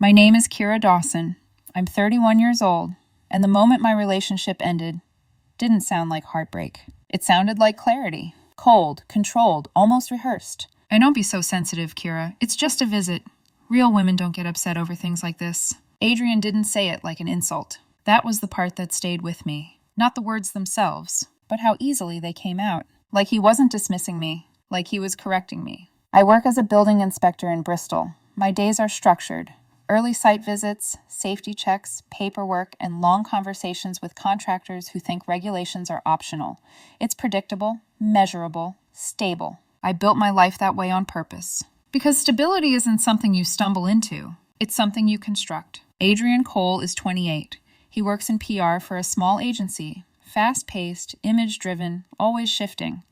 My name is Kira Dawson. I'm 31 years old, and the moment my relationship ended didn't sound like heartbreak. It sounded like clarity. Cold, controlled, almost rehearsed. And don't be so sensitive, Kira. It's just a visit. Real women don't get upset over things like this. Adrian didn't say it like an insult. That was the part that stayed with me. Not the words themselves, but how easily they came out. Like he wasn't dismissing me, like he was correcting me. I work as a building inspector in Bristol. My days are structured. Early site visits, safety checks, paperwork, and long conversations with contractors who think regulations are optional. It's predictable, measurable, stable. I built my life that way on purpose. Because stability isn't something you stumble into. It's something you construct. Adrian Cole is 28. He works in PR for a small agency. Fast-paced, image-driven, always shifting.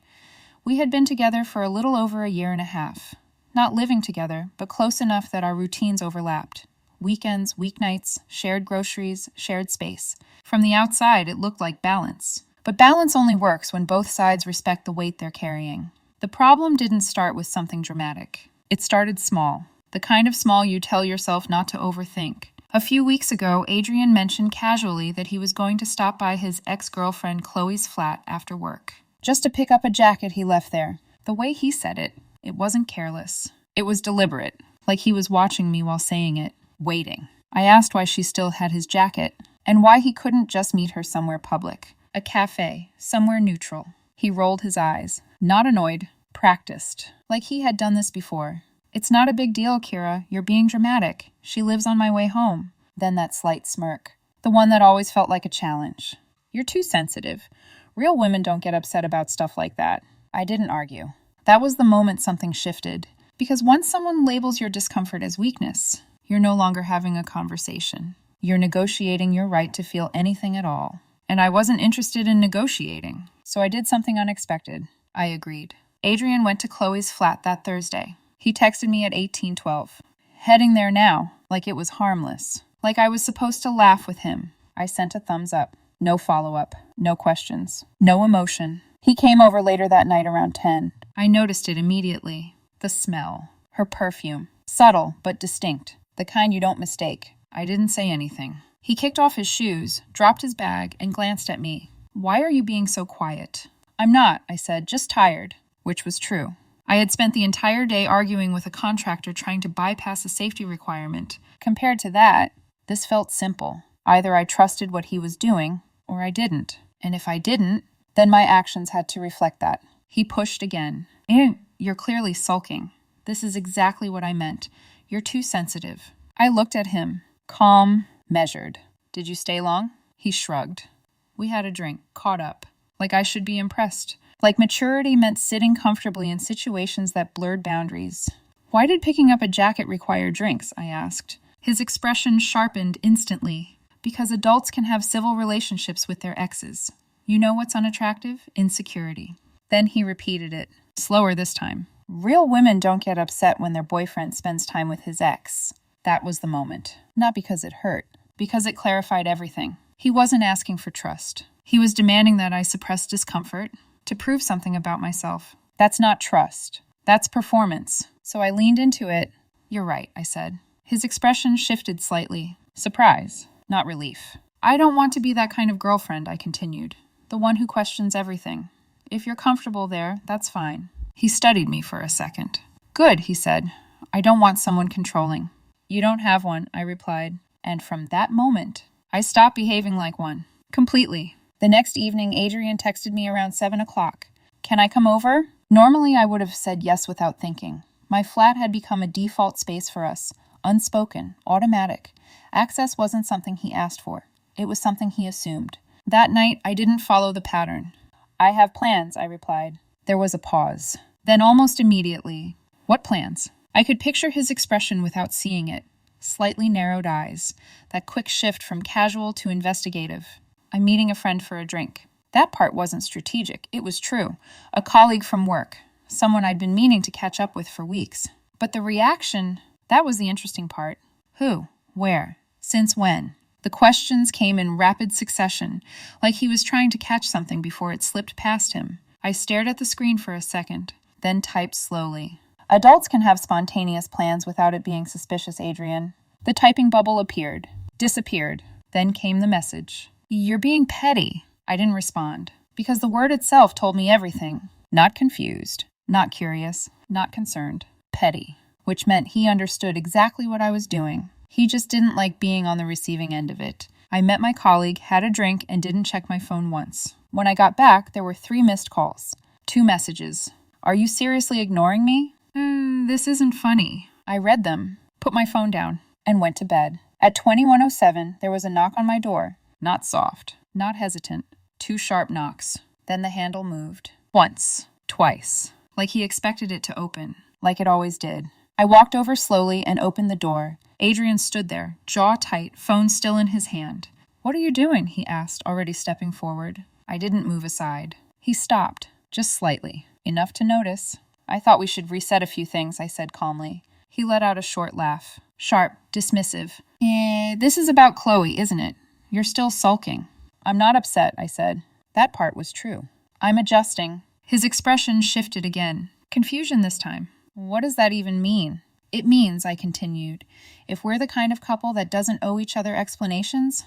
We had been together for a little over a year and a half. Not living together, but close enough that our routines overlapped. Weekends, weeknights, shared groceries, shared space. From the outside, it looked like balance. But balance only works when both sides respect the weight they're carrying. The problem didn't start with something dramatic. It started small. The kind of small you tell yourself not to overthink. A few weeks ago, Adrian mentioned casually that he was going to stop by his ex-girlfriend Chloe's flat after work. Just to pick up a jacket he left there. The way he said it, it wasn't careless. It was deliberate, like he was watching me while saying it, waiting. I asked why she still had his jacket, and why he couldn't just meet her somewhere public. A cafe, somewhere neutral. He rolled his eyes. Not annoyed, practiced. Like he had done this before. It's not a big deal, Kira. You're being dramatic. She lives on my way home. Then that slight smirk. The one that always felt like a challenge. You're too sensitive. Real women don't get upset about stuff like that. I didn't argue. That was the moment something shifted. Because once someone labels your discomfort as weakness, you're no longer having a conversation. You're negotiating your right to feel anything at all. And I wasn't interested in negotiating, so I did something unexpected. I agreed. Adrian went to Chloe's flat that Thursday. He texted me at 18:12. Heading there now, like it was harmless. Like I was supposed to laugh with him. I sent a thumbs up. No follow-up. No questions. No emotion. He came over later that night around 10. I noticed it immediately. The smell. Her perfume. Subtle, but distinct. The kind you don't mistake. I didn't say anything. He kicked off his shoes, dropped his bag, and glanced at me. Why are you being so quiet? I'm not, I said, just tired. Which was true. I had spent the entire day arguing with a contractor trying to bypass a safety requirement. Compared to that, this felt simple. Either I trusted what he was doing, or I didn't. And if I didn't, then my actions had to reflect that. He pushed again. You're clearly sulking. This is exactly what I meant. You're too sensitive. I looked at him. Calm, measured. Did you stay long? He shrugged. We had a drink, caught up. Like I should be impressed. Like maturity meant sitting comfortably in situations that blurred boundaries. Why did picking up a jacket require drinks? I asked. His expression sharpened instantly. Because adults can have civil relationships with their exes. You know what's unattractive? Insecurity. Then he repeated it. Slower this time. Real women don't get upset when their boyfriend spends time with his ex. That was the moment. Not because it hurt. Because it clarified everything. He wasn't asking for trust. He was demanding that I suppress discomfort to prove something about myself. That's not trust. That's performance. So I leaned into it. You're right, I said. His expression shifted slightly. Surprise, not relief. I don't want to be that kind of girlfriend, I continued. The one who questions everything. If you're comfortable there, that's fine. He studied me for a second. Good, he said. I don't want someone controlling. You don't have one, I replied. And from that moment, I stopped behaving like one. Completely. The next evening, Adrian texted me around 7 o'clock. Can I come over? Normally, I would have said yes without thinking. My flat had become a default space for us. Unspoken, automatic. Access wasn't something he asked for. It was something he assumed. That night, I didn't follow the pattern. I have plans, I replied. There was a pause. Then almost immediately, what plans? I could picture his expression without seeing it. Slightly narrowed eyes. That quick shift from casual to investigative. I'm meeting a friend for a drink. That part wasn't strategic. It was true. A colleague from work. Someone I'd been meaning to catch up with for weeks. But the reaction, that was the interesting part. Who? Where? Since when? The questions came in rapid succession, like he was trying to catch something before it slipped past him. I stared at the screen for a second, then typed slowly. Adults can have spontaneous plans without it being suspicious, Adrian. The typing bubble appeared, disappeared. Then came the message. "You're being petty." I didn't respond, because the word itself told me everything. Not confused, not curious, not concerned. Petty, which meant he understood exactly what I was doing. He just didn't like being on the receiving end of it. I met my colleague, had a drink, and didn't check my phone once. When I got back, there were 3 missed calls. 2 messages. "Are you seriously ignoring me?" This isn't funny." I read them, put my phone down, and went to bed. At 21:07, there was a knock on my door. Not soft, not hesitant. 2 sharp knocks. Then the handle moved. Once, twice, like he expected it to open, like it always did. I walked over slowly and opened the door. Adrian stood there, jaw tight, phone still in his hand. "What are you doing?" he asked, already stepping forward. I didn't move aside. He stopped, just slightly, enough to notice. "I thought we should reset a few things," I said calmly. He let out a short laugh, sharp, dismissive. This is about Chloe, isn't it? You're still sulking." "I'm not upset," I said. That part was true. "I'm adjusting." His expression shifted again. Confusion this time. "What does that even mean?" "It means," I continued, "if we're the kind of couple that doesn't owe each other explanations,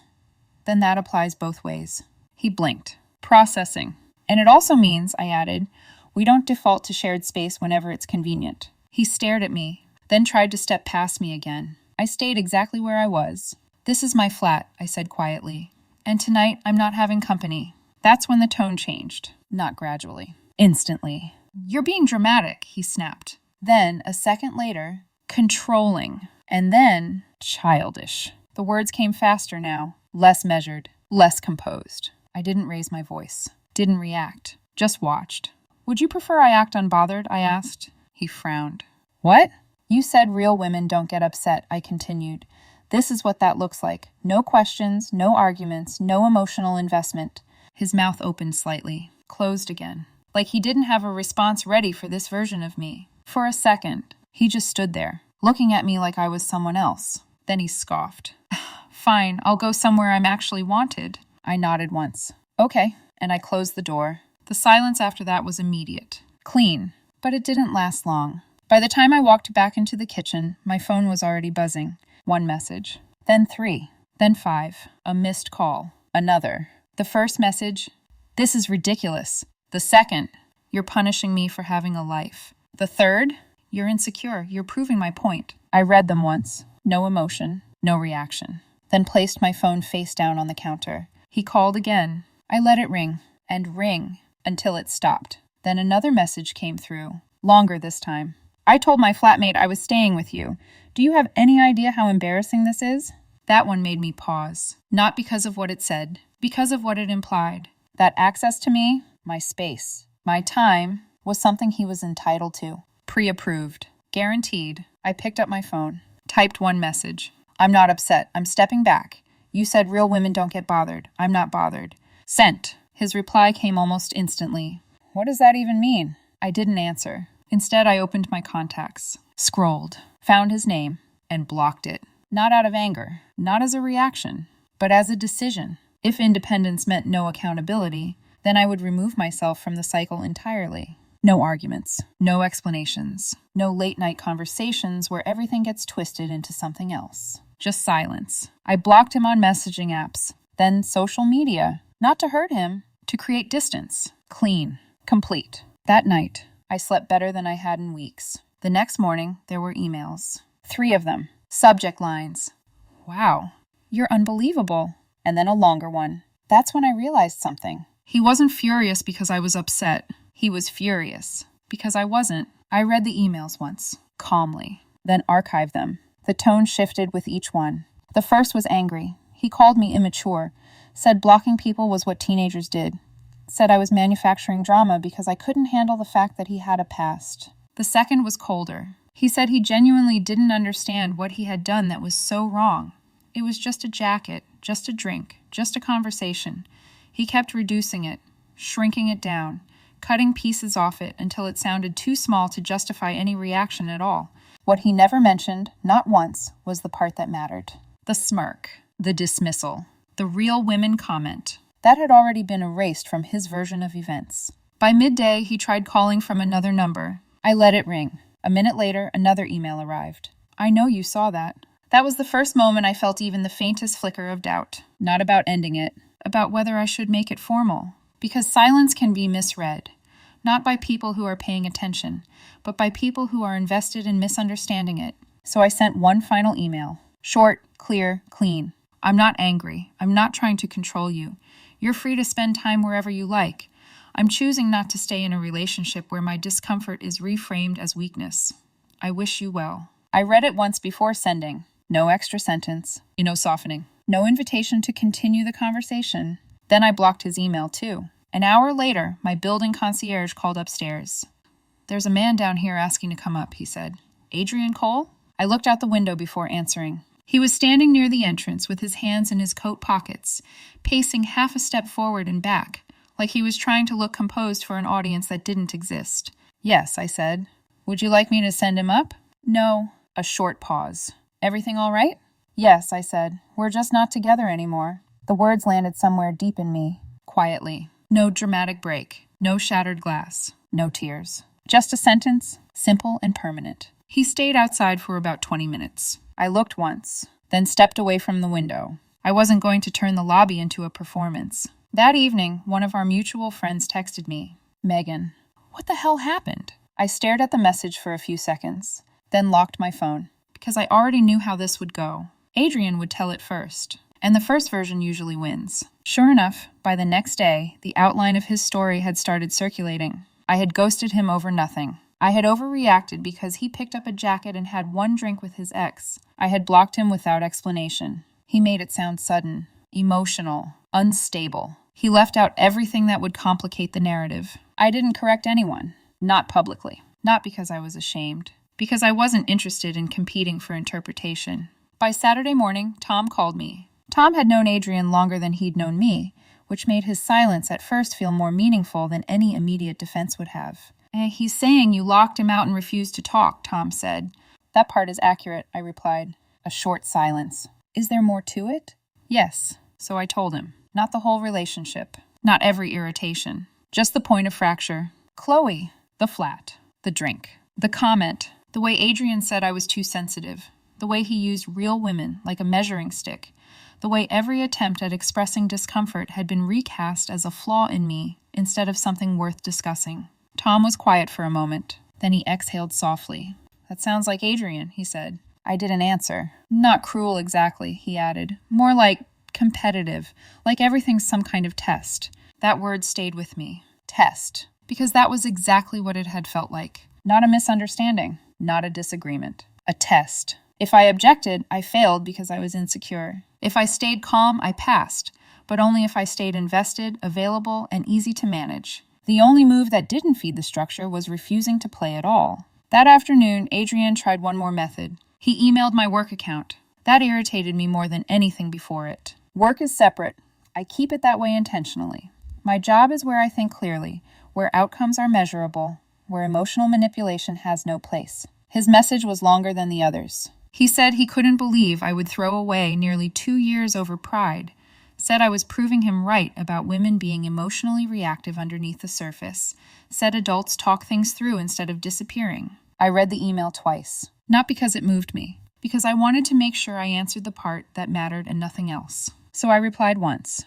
then that applies both ways." He blinked. "Processing." "And it also means," I added, "we don't default to shared space whenever it's convenient." He stared at me, then tried to step past me again. I stayed exactly where I was. "This is my flat," I said quietly. "And tonight I'm not having company." That's when the tone changed. Not gradually. Instantly. "You're being dramatic," he snapped. Then, a second later, controlling. And then, childish. The words came faster now, less measured, less composed. I didn't raise my voice. Didn't react. Just watched. "Would you prefer I act unbothered?" I asked. He frowned. "What?" "You said real women don't get upset," I continued. "This is what that looks like. No questions, no arguments, no emotional investment." His mouth opened slightly, closed again, like he didn't have a response ready for this version of me. For a second, he just stood there, looking at me like I was someone else. Then he scoffed. "Fine, I'll go somewhere I'm actually wanted." I nodded once. "Okay," and I closed the door. The silence after that was immediate. Clean. But it didn't last long. By the time I walked back into the kitchen, my phone was already buzzing. 1 message. Then 3. Then 5. A missed call. Another. The first message, "This is ridiculous." The second, "You're punishing me for having a life." The third, "You're insecure. You're proving my point." I read them once. No emotion. No reaction. Then placed my phone face down on the counter. He called again. I let it ring and ring until it stopped. Then another message came through. Longer this time. "I told my flatmate I was staying with you. Do you have any idea how embarrassing this is?" That one made me pause. Not because of what it said, because of what it implied. That access to me, my space, my time, was something he was entitled to. Pre-approved. Guaranteed. I picked up my phone. Typed 1 message. "I'm not upset. I'm stepping back. You said real women don't get bothered. I'm not bothered." Sent. His reply came almost instantly. "What does that even mean?" I didn't answer. Instead, I opened my contacts, scrolled, found his name, and blocked it. Not out of anger, not as a reaction, but as a decision. If independence meant no accountability, then I would remove myself from the cycle entirely. No arguments, no explanations, no late-night conversations where everything gets twisted into something else. Just silence. I blocked him on messaging apps, then social media. Not to hurt him, to create distance. Clean. Complete. That night, I slept better than I had in weeks. The next morning, there were emails. 3 of them. Subject lines. "Wow, you're unbelievable." And then a longer one. That's when I realized something. He wasn't furious because I was upset. He was furious because I wasn't. I read the emails once, calmly, then archived them. The tone shifted with each one. The first was angry. He called me immature, said blocking people was what teenagers did. Said I was manufacturing drama because I couldn't handle the fact that he had a past. The second was colder. He said he genuinely didn't understand what he had done that was so wrong. It was just a jacket, just a drink, just a conversation. He kept reducing it, shrinking it down, cutting pieces off it until it sounded too small to justify any reaction at all. What he never mentioned, not once, was the part that mattered. The smirk, the dismissal, the real women comment. That had already been erased from his version of events. By midday, he tried calling from another number. I let it ring. A minute later, another email arrived. "I know you saw that. That was the first moment I felt even the faintest flicker of doubt. Not about ending it, about whether I should make it formal. Because silence can be misread, not by people who are paying attention, but by people who are invested in misunderstanding it. So I sent one final email. Short, clear, clean. I'm not angry. I'm not trying to control you. You're free to spend time wherever you like. I'm choosing not to stay in a relationship where my discomfort is reframed as weakness. I wish you well. I read it once before sending. No extra sentence. No softening. No invitation to continue the conversation. Then I blocked his email too. An hour later, my building concierge called upstairs. There's a man down here asking to come up, he said. Adrian Cole? I looked out the window before answering. He was standing near the entrance with his hands in his coat pockets, pacing half a step forward and back, like he was trying to look composed for an audience that didn't exist. Yes, I said. Would you like me to send him up? No. A short pause. Everything all right? Yes, I said. We're just not together anymore. The words landed somewhere deep in me, quietly. No dramatic break. No shattered glass. No tears. Just a sentence, simple and permanent. He stayed outside for about 20 minutes. I looked once, then stepped away from the window. I wasn't going to turn the lobby into a performance. That evening, one of our mutual friends texted me. Megan, what the hell happened? I stared at the message for a few seconds, then locked my phone, because I already knew how this would go. Adrian would tell it first, and the first version usually wins. Sure enough, by the next day, the outline of his story had started circulating. I had ghosted him over nothing. I had overreacted because he picked up a jacket and had one drink with his ex. I had blocked him without explanation. He made it sound sudden, emotional, unstable. He left out everything that would complicate the narrative. I didn't correct anyone. Not publicly. Not because I was ashamed. Because I wasn't interested in competing for interpretation. By Saturday morning, Tom called me. Tom had known Adrian longer than he'd known me, which made his silence at first feel more meaningful than any immediate defense would have. He's saying you locked him out and refused to talk, Tom said. That part is accurate, I replied. A short silence. Is there more to it? Yes, so I told him. Not the whole relationship. Not every irritation. Just the point of fracture. Chloe. The flat. The drink. The comment. The way Adrian said I was too sensitive. The way he used real women like a measuring stick. The way every attempt at expressing discomfort had been recast as a flaw in me instead of something worth discussing. Tom was quiet for a moment. Then he exhaled softly. That sounds like Adrian, he said. I didn't answer. Not cruel exactly, he added. More like competitive, like everything's some kind of test. That word stayed with me. Test. Because that was exactly what it had felt like. Not a misunderstanding. Not a disagreement. A test. If I objected, I failed because I was insecure. If I stayed calm, I passed, but only if I stayed invested, available, and easy to manage. The only move that didn't feed the structure was refusing to play at all. That afternoon, Adrian tried one more method. He emailed my work account. That irritated me more than anything before it. Work is separate. I keep it that way intentionally. My job is where I think clearly, where outcomes are measurable, where emotional manipulation has no place. His message was longer than the others. He said he couldn't believe I would throw away nearly 2 years over pride, said I was proving him right about women being emotionally reactive underneath the surface, said adults talk things through instead of disappearing. I read the email twice, not because it moved me, because I wanted to make sure I answered the part that mattered and nothing else. So I replied once.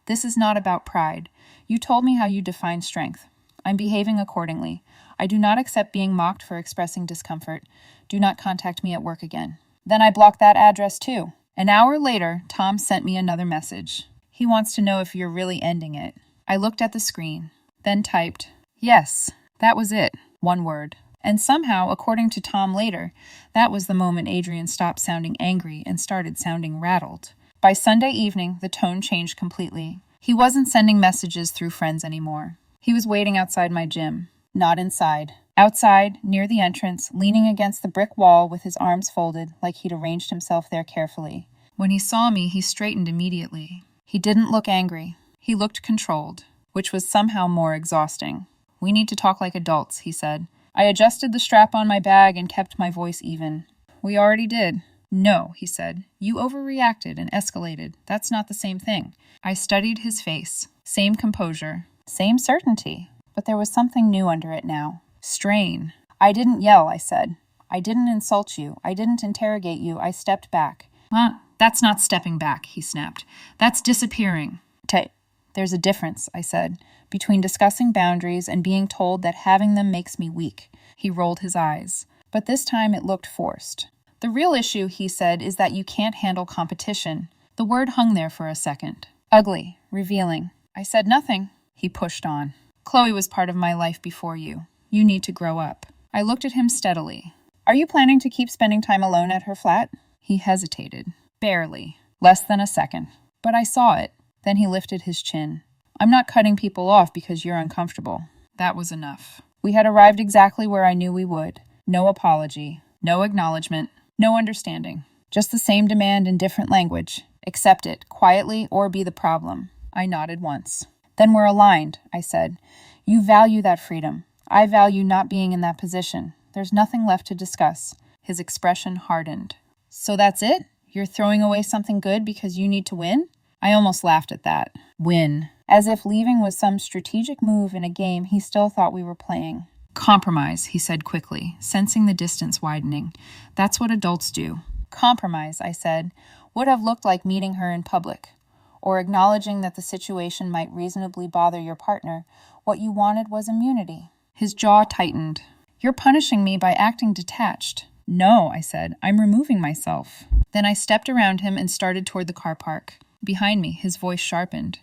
This is not about pride. You told me how you define strength. I'm behaving accordingly. I do not accept being mocked for expressing discomfort. Do not contact me at work again. Then I blocked that address too. An hour later, Tom sent me another message. He wants to know if you're really ending it. I looked at the screen, then typed, yes, that was it, one word. And somehow, according to Tom later, that was the moment Adrian stopped sounding angry and started sounding rattled. By Sunday evening, the tone changed completely. He wasn't sending messages through friends anymore. He was waiting outside my gym. Not inside. Outside, near the entrance, leaning against the brick wall with his arms folded like he'd arranged himself there carefully. When he saw me, he straightened immediately. He didn't look angry. He looked controlled, which was somehow more exhausting. We need to talk like adults, he said. I adjusted the strap on my bag and kept my voice even. We already did. No, he said. You overreacted and escalated. That's not the same thing. I studied his face. Same composure. Same certainty. But there was something new under it now. Strain. I didn't yell, I said. I didn't insult you. I didn't interrogate you. I stepped back. That's not stepping back, he snapped. That's disappearing. There's a difference, I said, between discussing boundaries and being told that having them makes me weak. He rolled his eyes. But this time it looked forced. The real issue, he said, is that you can't handle competition. The word hung there for a second. Ugly, revealing. I said nothing. He pushed on. Chloe was part of my life before you. You need to grow up. I looked at him steadily. Are you planning to keep spending time alone at her flat? He hesitated. Barely. Less than a second. But I saw it. Then he lifted his chin. I'm not cutting people off because you're uncomfortable. That was enough. We had arrived exactly where I knew we would. No apology. No acknowledgement. No understanding. Just the same demand in different language. Accept it, quietly, or be the problem. I nodded once. Then we're aligned, I said. You value that freedom. I value not being in that position. There's nothing left to discuss. His expression hardened. So that's it? You're throwing away something good because you need to win? I almost laughed at that. Win. As if leaving was some strategic move in a game he still thought we were playing. Compromise, he said quickly, sensing the distance widening. That's what adults do. Compromise, I said, would have looked like meeting her in public, or acknowledging that the situation might reasonably bother your partner. What you wanted was immunity. His jaw tightened. You're punishing me by acting detached. No, I said, I'm removing myself. Then I stepped around him and started toward the car park. Behind me, his voice sharpened.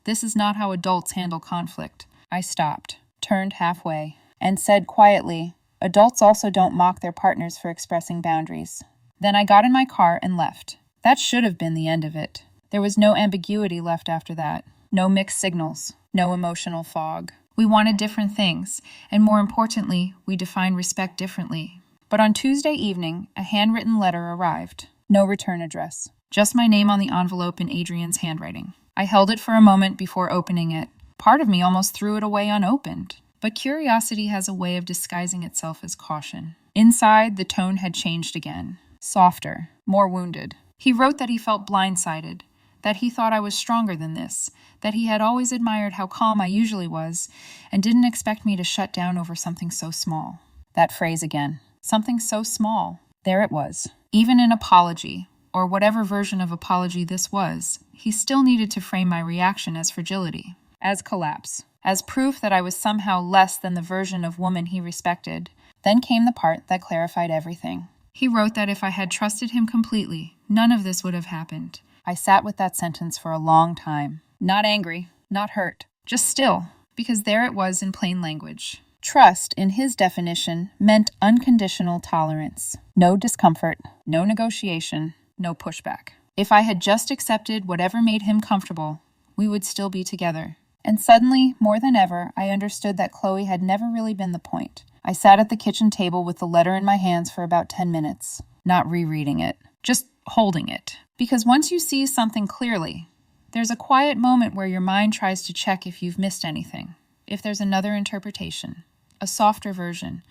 This is not how adults handle conflict. I stopped, turned halfway, and said quietly, adults also don't mock their partners for expressing boundaries. Then I got in my car and left. That should have been the end of it. There was no ambiguity left after that. No mixed signals. No emotional fog. We wanted different things, and more importantly, we defined respect differently. But on Tuesday evening, a handwritten letter arrived. No return address. Just my name on the envelope in Adrian's handwriting. I held it for a moment before opening it. Part of me almost threw it away unopened. But curiosity has a way of disguising itself as caution. Inside, the tone had changed again. Softer. More wounded. He wrote that he felt blindsided. That he thought I was stronger than this. That he had always admired how calm I usually was, and didn't expect me to shut down over something so small. That phrase again. Something so small. There it was. Even an apology, or whatever version of apology this was, he still needed to frame my reaction as fragility, as collapse, as proof that I was somehow less than the version of woman he respected. Then came the part that clarified everything. He wrote that if I had trusted him completely, none of this would have happened. I sat with that sentence for a long time. Not angry, not hurt, just still, because there it was in plain language. Trust, in his definition, meant unconditional tolerance. No discomfort, no negotiation, no pushback. If I had just accepted whatever made him comfortable, we would still be together. And suddenly, more than ever, I understood that Chloe had never really been the point. I sat at the kitchen table with the letter in my hands for about 10 minutes, not rereading it, just holding it. Because once you see something clearly, there's a quiet moment where your mind tries to check if you've missed anything, if there's another interpretation, a softer version,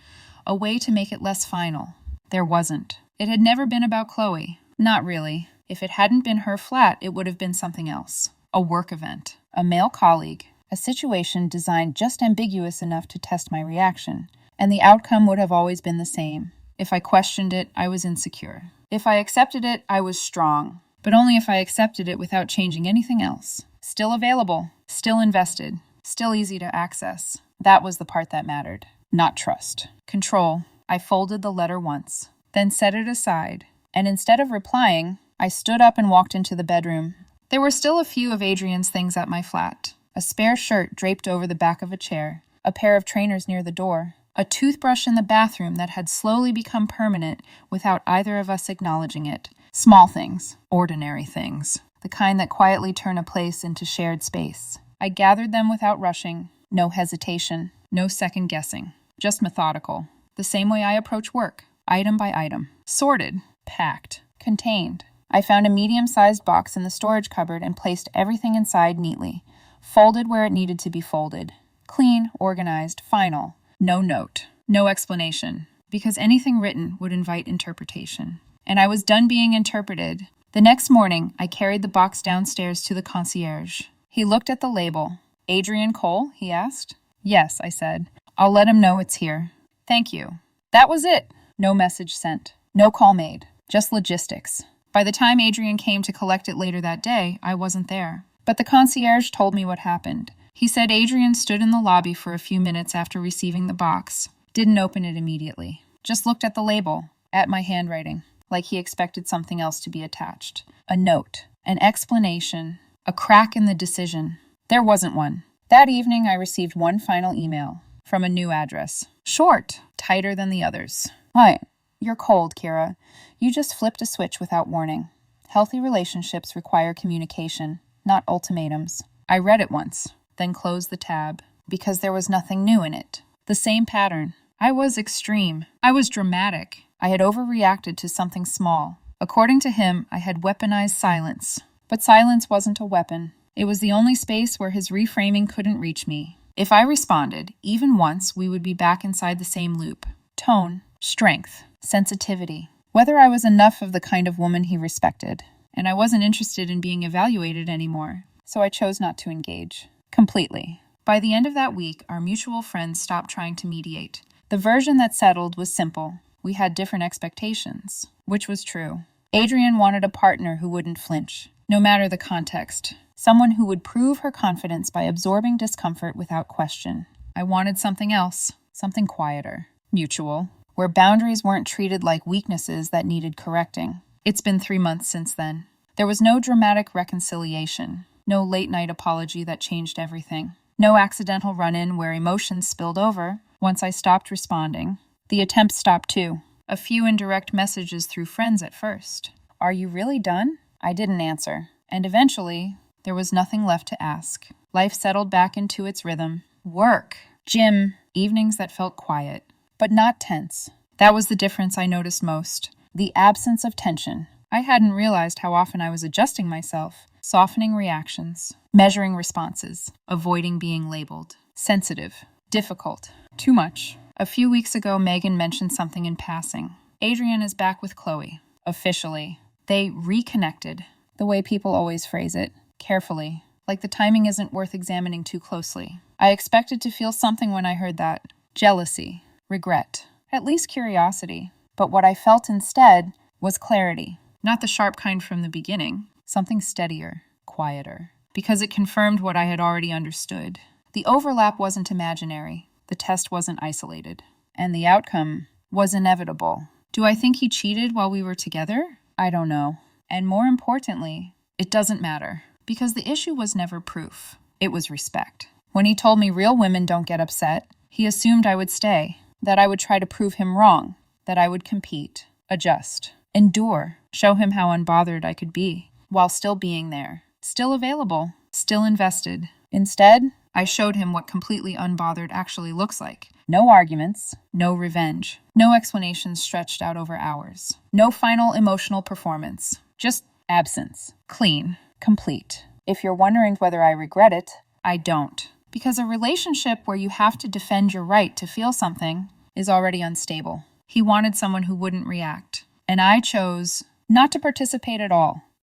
a way to make it less final. There wasn't. It had never been about Chloe. Not really. If it hadn't been her flat, it would have been something else. A work event. A male colleague. A situation designed just ambiguous enough to test my reaction. And the outcome would have always been the same. If I questioned it, I was insecure. If I accepted it, I was strong. But only if I accepted it without changing anything else. Still available. Still invested. Still easy to access. That was the part that mattered. Not trust. Control. I folded the letter once. Then set it aside. And instead of replying, I stood up and walked into the bedroom. There were still a few of Adrian's things at my flat. A spare shirt draped over the back of a chair. A pair of trainers near the door. A toothbrush in the bathroom that had slowly become permanent without either of us acknowledging it. Small things. Ordinary things. The kind that quietly turn a place into shared space. I gathered them without rushing. No hesitation. No second guessing. Just methodical. The same way I approach work. Item by item. Sorted. Packed. Contained. I found a medium-sized box in the storage cupboard and placed everything inside neatly. Folded where it needed to be folded. Clean, organized, final. No note. No explanation. Because anything written would invite interpretation. And I was done being interpreted. The next morning, I carried the box downstairs to the concierge. He looked at the label. Adrian Cole, he asked. Yes, I said. I'll let him know it's here. Thank you. That was it. No message sent. No call made. Just logistics. By the time Adrian came to collect it later that day, I wasn't there. But the concierge told me what happened. He said Adrian stood in the lobby for a few minutes after receiving the box. Didn't open it immediately. Just looked at the label, at my handwriting, like he expected something else to be attached. A note, an explanation, a crack in the decision. There wasn't one. That evening, I received one final email from a new address. Short, tighter than the others. Hi, you're cold, Kira. You just flipped a switch without warning. Healthy relationships require communication, not ultimatums. I read it once, then closed the tab, because there was nothing new in it. The same pattern. I was extreme. I was dramatic. I had overreacted to something small. According to him, I had weaponized silence. But silence wasn't a weapon. It was the only space where his reframing couldn't reach me. If I responded, even once, we would be back inside the same loop. Tone, strength, sensitivity. Whether I was enough of the kind of woman he respected. And I wasn't interested in being evaluated anymore. So I chose not to engage. Completely. By the end of that week, our mutual friends stopped trying to mediate. The version that settled was simple. We had different expectations, which was true. Adrian wanted a partner who wouldn't flinch, no matter the context. Someone who would prove her confidence by absorbing discomfort without question. I wanted something else, something quieter, mutual, where boundaries weren't treated like weaknesses that needed correcting. It's been 3 months since then. There was no dramatic reconciliation, no late-night apology that changed everything, no accidental run-in where emotions spilled over once I stopped responding. The attempt stopped too. A few indirect messages through friends at first. Are you really done? I didn't answer. And eventually, there was nothing left to ask. Life settled back into its rhythm. Work. Gym. Evenings that felt quiet, but not tense. That was the difference I noticed most. The absence of tension. I hadn't realized how often I was adjusting myself, softening reactions, measuring responses, avoiding being labeled. Sensitive. Difficult. Too much. A few weeks ago, Megan mentioned something in passing. Adrian is back with Chloe. Officially. They reconnected. The way people always phrase it. Carefully. Like the timing isn't worth examining too closely. I expected to feel something when I heard that. Jealousy. Regret. At least curiosity. But what I felt instead was clarity. Not the sharp kind from the beginning. Something steadier. Quieter. Because it confirmed what I had already understood. The overlap wasn't imaginary. The test wasn't isolated. And the outcome was inevitable. Do I think he cheated while we were together? I don't know. And more importantly, it doesn't matter. Because the issue was never proof. It was respect. When he told me real women don't get upset, he assumed I would stay. That I would try to prove him wrong. That I would compete. Adjust. Endure. Show him how unbothered I could be. While still being there. Still available. Still invested. Instead, I showed him what completely unbothered actually looks like. No arguments, no revenge, no explanations stretched out over hours, no final emotional performance, just absence. Clean, complete. If you're wondering whether I regret it, I don't. Because a relationship where you have to defend your right to feel something is already unstable. He wanted someone who wouldn't react, and I chose not to participate at all.